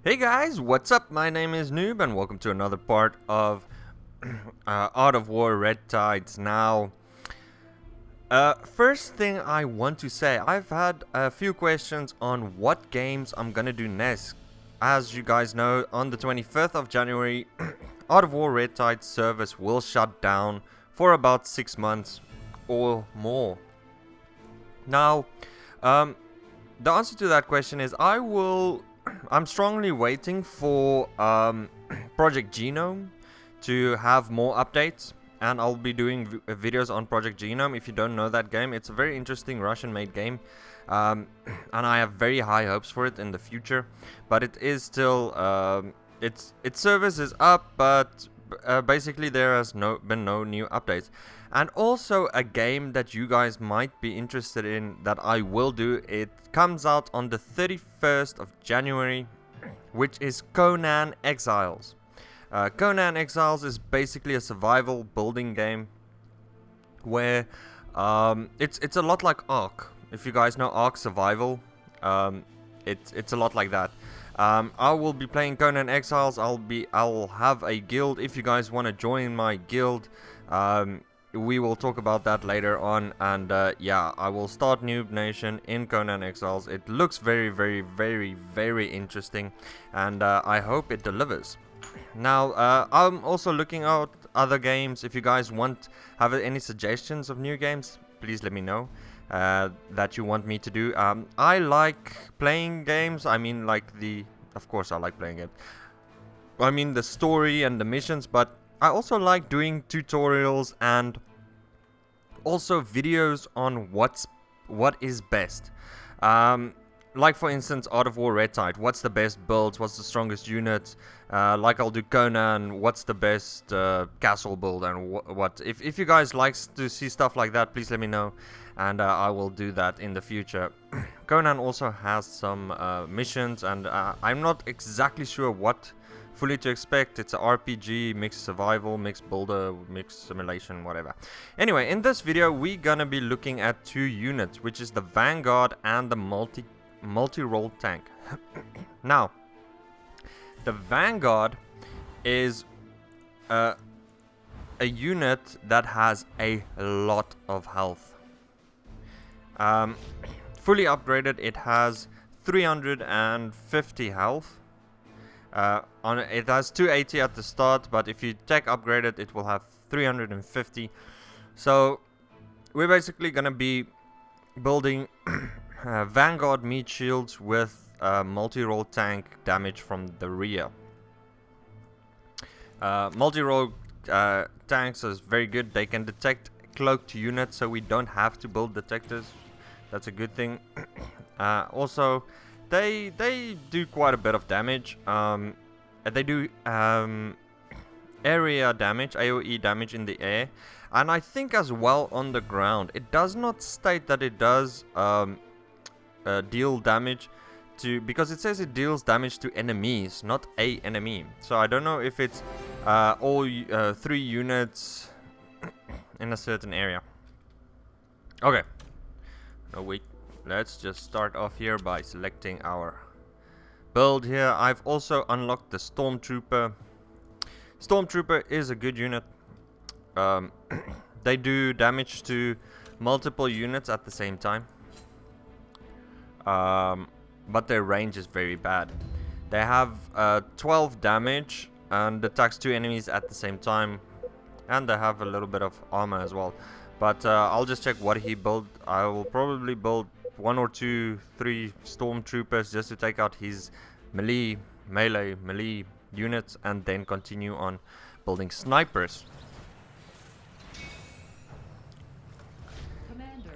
Hey guys, what's up? My name is Noob and welcome to another part of Art of War Red Tides. Now, first thing I want to say, I've had a few questions on what games I'm gonna do next. As you guys know, on the 25th of January, Art of War Red Tides service will shut down for about 6 months or more. Now, the answer to that question is I'm strongly waiting for Project Genome to have more updates, and I'll be doing videos on Project Genome. If you don't know that game, it's a very interesting Russian-made game, and I have very high hopes for it in the future. But it is still its service is up, but basically there has been no new updates. And also a game that you guys might be interested in that I will do. It comes out on the 31st of January, which is Conan Exiles. Conan Exiles is basically a survival building game where it's a lot like Ark. If you guys know Ark Survival, it's a lot like that. I will be playing Conan Exiles. I'll have a guild. If you guys want to join my guild, we will talk about that later on. And yeah, I will start Noob Nation in Conan Exiles. It looks very, very, very, very interesting, and I hope it delivers. Now, I'm also looking out other games. If you guys have any suggestions of new games, please let me know that you want me to do. I like playing games. I mean, of course I like playing it. I mean the story and the missions, but I also like doing tutorials and also videos on what is best. Like for instance, Art of War Red Tide. What's the best builds? What's the strongest units? Like I'll do Conan. What's the best castle build and what? If you guys like to see stuff like that, please let me know, and I will do that in the future. Conan also has some missions, and I'm not exactly sure what fully to expect. It's a RPG, mixed survival, mixed builder, mixed simulation, whatever. Anyway, in this video, we're gonna be looking at two units, which is the Vanguard and the Multirole tank. Now, the Vanguard is a unit that has a lot of health. Fully upgraded, it has 350 health. It has 280 at the start, but if you tech upgrade it, it will have 350. So we're basically gonna be building Vanguard meat shields with multi-role tank damage from the rear. Multi-role tanks is very good. They can detect cloaked units, so we don't have to build detectors. That's a good thing. Also, they do quite a bit of damage. They do area damage, AoE damage in the air, and I think as well on the ground. It does not state that it does deal damage to, because it says it deals damage to enemies, not a enemy. So I don't know if it's all 3 units in a certain area. Okay. No, wait. Let's just start off here by selecting our build here. I've also unlocked the Stormtrooper. Stormtrooper is a good unit. They do damage to multiple units at the same time. But their range is very bad. They have 12 damage and attacks 2 enemies at the same time. And they have a little bit of armor as well. But I'll just check what he built. I will probably build 1 or 2, 3 Stormtroopers just to take out his melee units, and then continue on building snipers.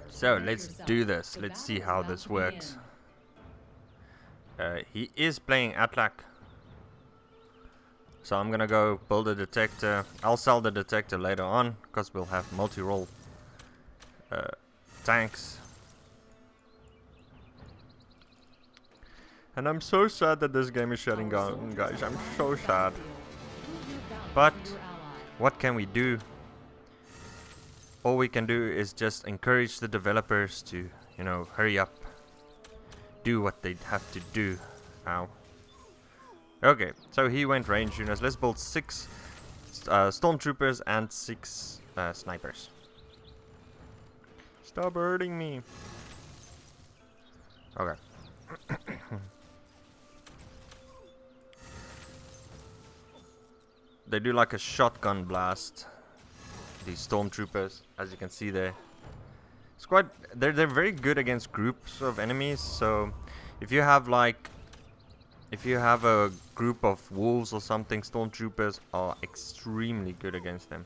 So let's do this. Let's see how this works. He is playing Atlak, so I'm gonna go build a detector. I'll sell the detector later on because we'll have multi-role tanks. And I'm so sad that this game is shutting down, guys. I'm so sad. But what can we do? All we can do is just encourage the developers to, hurry up. Do what they have to do. Ow. Okay, so he went range units. Let's build 6 stormtroopers and 6 snipers. Stop hurting me. Okay. They do like a shotgun blast. These stormtroopers, as you can see there. It's quite. They're very good against groups of enemies. So, if you have a group of wolves or something, stormtroopers are extremely good against them.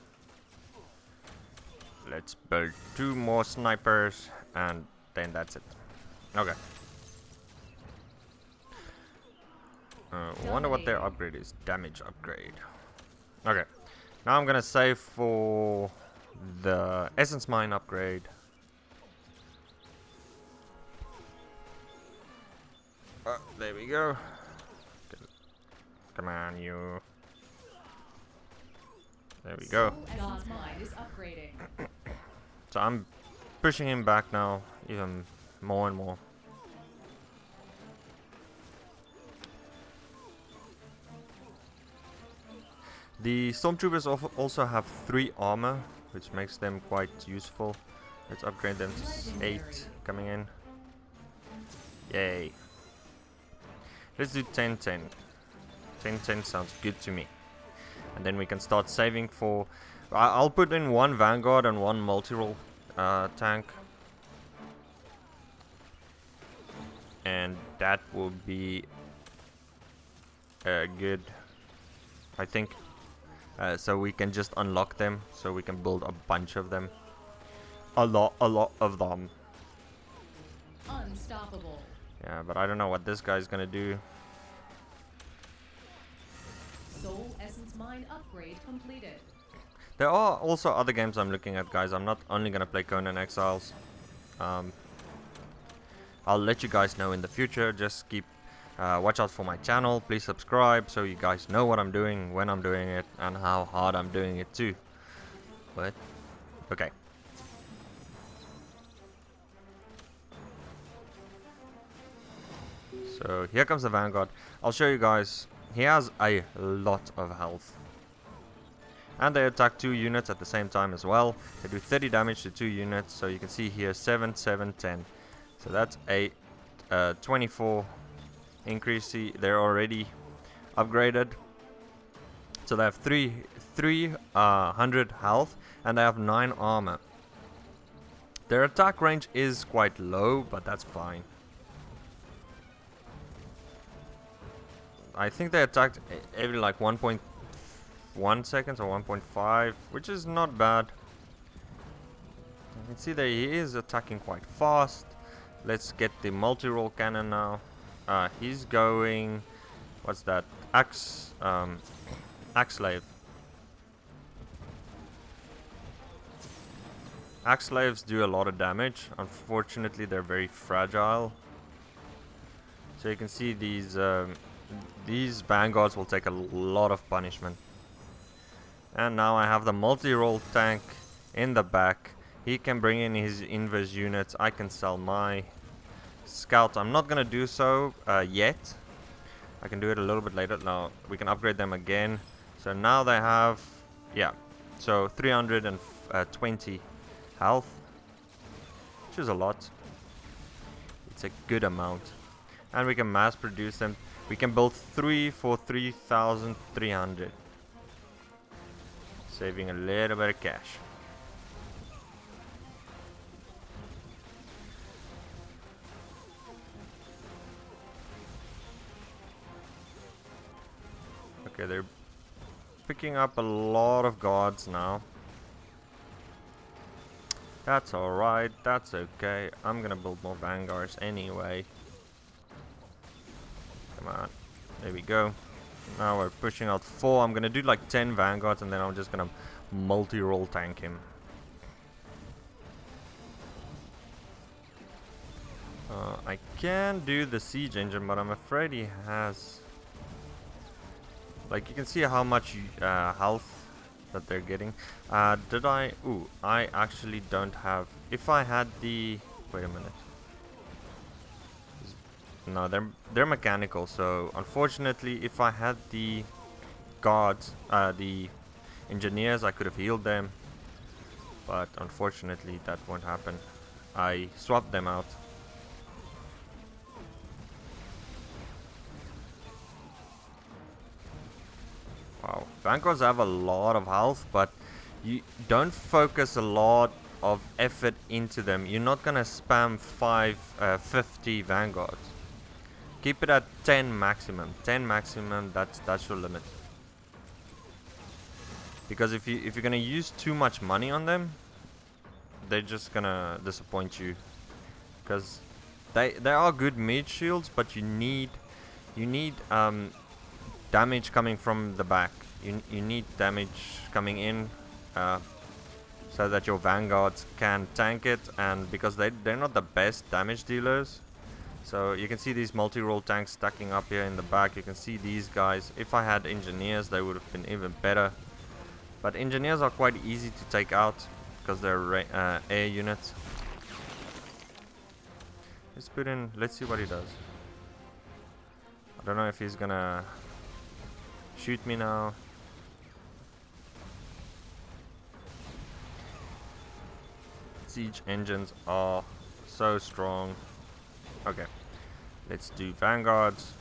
Let's build 2 more snipers, and then that's it. Okay. Wonder what their upgrade is. Damage upgrade. Okay. Now I'm gonna save for the essence mine upgrade. There we go. Come on, you. There we go. Essence mine is upgrading. So I'm pushing him back now, even more and more. The stormtroopers also have 3 armor, which makes them quite useful. Let's upgrade them to 8 coming in. Yay. Let's do 10-10. 10-10 sounds good to me. And then we can start saving for... I'll put in 1 Vanguard and 1 Multirole tank. And that will be good, I think. So we can just unlock them, so we can build a bunch of them. A lot of them. Unstoppable. Yeah, but I don't know what this guy's gonna do. Soul Essence Mine upgrade completed. There are also other games I'm looking at, guys. I'm not only gonna play Conan Exiles. I'll let you guys know in the future. Just keep watch out for my channel. Please subscribe so you guys know what I'm doing, when I'm doing it, and how hard I'm doing it too. But okay. So here comes the Vanguard. I'll show you guys. He has a lot of health. And they attack 2 units at the same time as well. They do 30 damage to 2 units. So you can see here 7, 7, 10. So that's a 24 increase. See, they're already upgraded. So they have 300 health and they have 9 armor. Their attack range is quite low, but that's fine. I think they attacked every like 1.1 seconds or 1.5, which is not bad. You can see that he is attacking quite fast. Let's get the multi-roll cannon now. He's going, what's that? Axe slave. Axe slaves do a lot of damage. Unfortunately, they're very fragile. So you can see these vanguards will take a lot of punishment. And now I have the multi-roll tank in the back. He can bring in his inverse units. I can sell my scout. I'm not gonna do so yet. I can do it a little bit later. Now we can upgrade them again. So now they have, yeah, so 320 health, which is a lot. It's a good amount. And we can mass produce them. We can build 3 for 3,300. Saving a little bit of cash. Okay, they're picking up a lot of guards now. That's alright, that's okay. I'm gonna build more vanguards anyway. Come on, there we go. Now we're pushing out 4. I'm gonna do like 10 vanguards and then I'm just gonna multi-roll tank him. I can do the siege engine, but I'm afraid he has... Like, you can see how much health that they're getting. Did I... Ooh, I actually don't have... If I had the... Wait a minute. No, they're mechanical. So unfortunately, if I had the guards, the engineers, I could have healed them. But unfortunately, that won't happen. I swapped them out. Wow, Vanguards have a lot of health, but you don't focus a lot of effort into them. You're not gonna spam 50 Vanguards. Keep it at 10 maximum. 10 maximum. That's your limit. Because if you're gonna use too much money on them, they're just gonna disappoint you. Because they are good mid shields, but you need damage coming from the back. You need damage coming in, so that your vanguards can tank it. And because they're not the best damage dealers, so you can see these multi-role tanks stacking up here in the back. You can see these guys. If I had engineers, they would have been even better. But engineers are quite easy to take out because they're air units. Let's put in. Let's see what he does. I don't know if he's gonna shoot me now. Siege engines are so strong. Okay, let's do vanguards.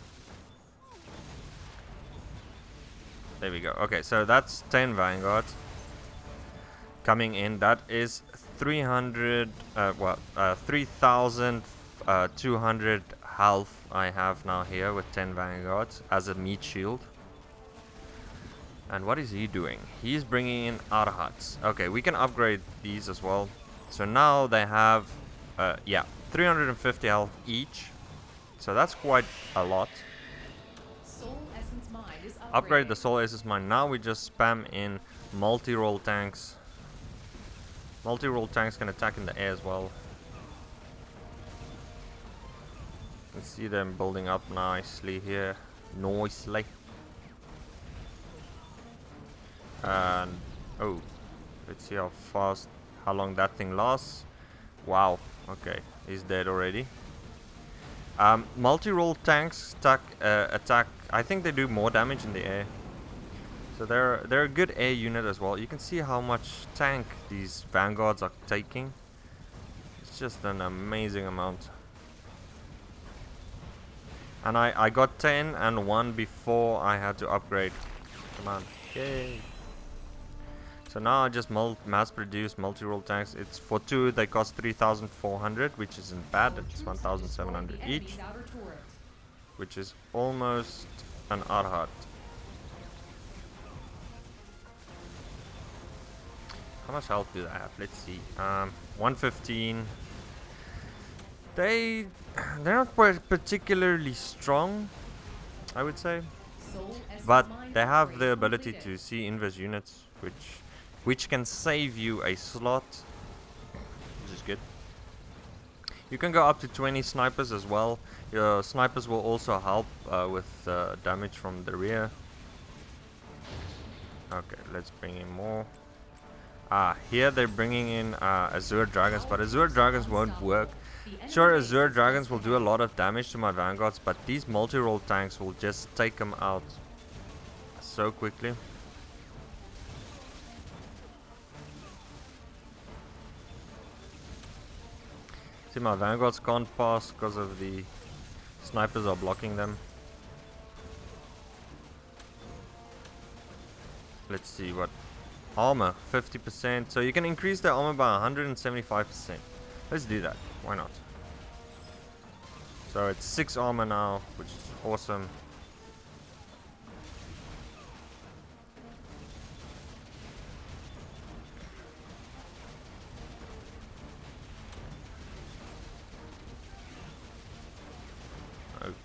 There we go. Okay, so that's 10 vanguards coming in. That is 3,200 health I have now here with 10 vanguards as a meat shield. And what is he doing? He's bringing in Arhats. Okay, we can upgrade these as well. So now they have, 350 health each. So that's quite a lot. Soul Essence Mine is Upgrade the upgrading. Soul Essence Mine. Now we just spam in multi-role tanks. Multi-role tanks can attack in the air as well. You can see them building up nicely here. Nicely. And oh, let's see how long that thing lasts. Wow. Okay, he's dead already. Multi-role tanks attack. I think they do more damage in the air. So they're a good air unit as well. You can see how much tank these vanguards are taking. It's just an amazing amount. And I got 10 and 1 before I had to upgrade. Come on. Yay. So now I just mass produce multi-role tanks. It's for 2, they cost 3,400, which isn't bad. It's 1,700 each, which is almost an Arhat. How much health do they have? Let's see. 115. They're not particularly strong, I would say, but they have the ability to see inverse units, which can save you a slot, which is good. You can go up to 20 snipers as well. Your snipers will also help with damage from the rear. Okay, let's bring in more. Here they're bringing in Azure Dragons, but Azure Dragons won't work. Sure, Azure Dragons will do a lot of damage to my vanguards, but these multi-role tanks will just take them out so quickly. See, my vanguards can't pass because of the snipers are blocking them. Let's see what armor, 50%. So you can increase their armor by 175%. Let's do that. Why not? So it's 6 armor now, which is awesome.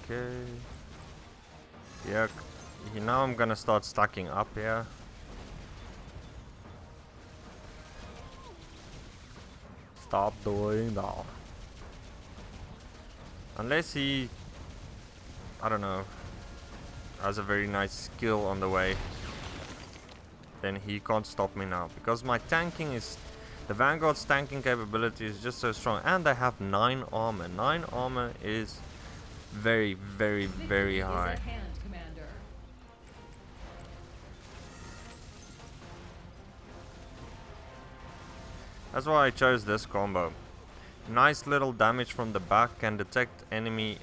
Okay. Yeah. Now I'm gonna start stacking up here. Stop doing that. Unless he, I don't know, has a very nice skill on the way, then he can't stop me now. Because my tanking is, the Vanguard's tanking capability is just so strong. And they have 9 armor. 9 armor is very, very, very Victory is high. at hand, Commander. That's why I chose this combo. Nice little damage from the back, can detect enemy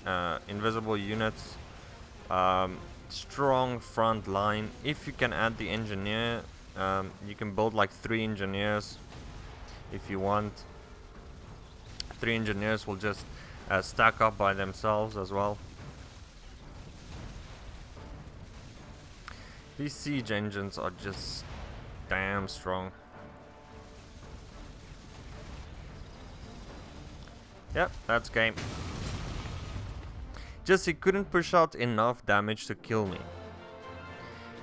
invisible units. Strong front line. If you can add the engineer, you can build like 3 engineers if you want. 3 engineers will just stack up by themselves as well. These siege engines are just damn strong. Yep, that's game. Just he couldn't push out enough damage to kill me.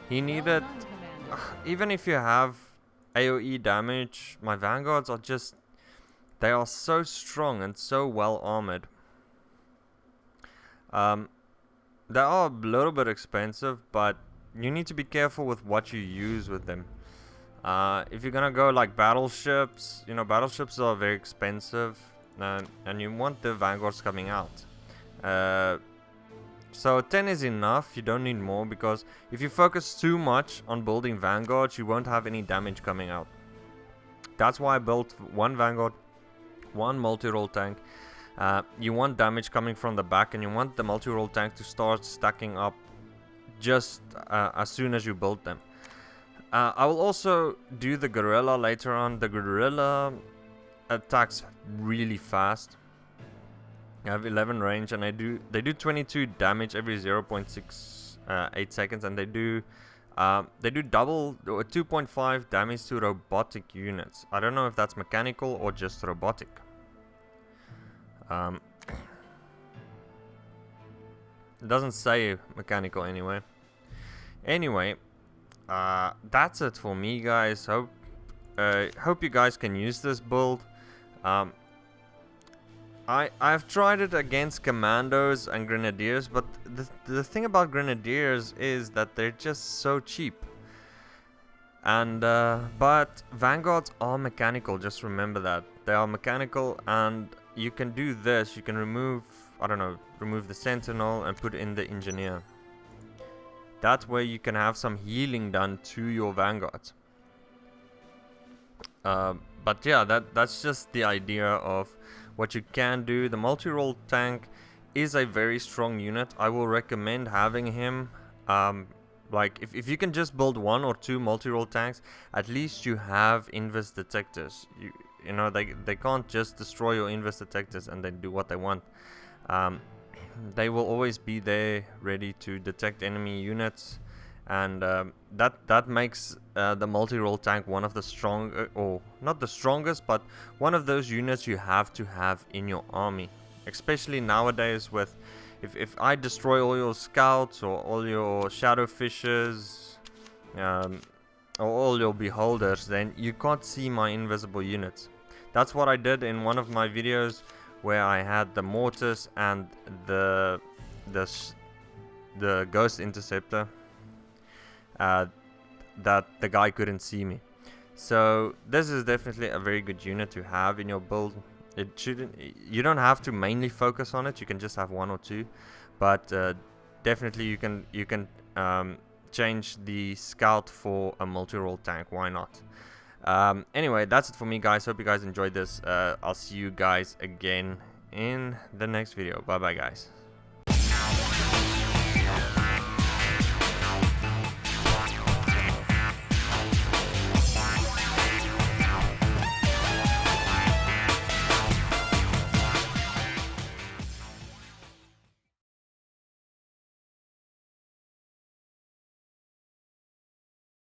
He needed... Well done, Commander. even if you have AoE damage, my Vanguards are just... they are so strong and so well armored. They are a little bit expensive, but you need to be careful with what you use with them. If you're gonna go like battleships, you know, battleships are very expensive, and you want the Vanguards coming out. So 10 is enough, you don't need more, because if you focus too much on building Vanguards, you won't have any damage coming out. That's why I built 1 Vanguard, 1 multi-role tank. You want damage coming from the back, and you want the multi-role tank to start stacking up just as soon as you build them. I will also do the gorilla later on. The gorilla attacks really fast. I have 11 range, and they do 22 damage every 0.68 seconds, and they do double or 2.5 damage to robotic units. I don't know if that's mechanical or just robotic. It doesn't say mechanical anyway. Anyway, that's it for me, guys. Hope you guys can use this build. I've tried it against commandos and grenadiers, but the thing about grenadiers is that they're just so cheap. And but Vanguards are mechanical. Just remember that they are mechanical, and you can do this. You can remove, I don't know, remove the sentinel and put in the engineer. That way you can have some healing done to your Vanguards. But yeah, that's just the idea of what you can do. The multi-role tank is a very strong unit. I will recommend having him. Like if you can just build 1 or 2 multi-role tanks, at least you have invis detectors. You know, they can't just destroy your invis detectors and then do what they want. They will always be there ready to detect enemy units, and that makes the multi-role tank one of the strong, or not the strongest, but one of those units you have to have in your army, especially nowadays. With if I destroy all your scouts or all your shadow fishers, or all your beholders, then you can't see my invisible units. That's what I did in one of my videos, where I had the mortis and the ghost interceptor, that the guy couldn't see me. So this is definitely a very good unit to have in your build. You don't have to mainly focus on it. You can just have 1 or 2, but definitely you can change the scout for a multi-role tank. Why not? Anyway, that's it for me, guys. Hope you guys enjoyed this. I'll see you guys again in the next video. Bye bye, guys.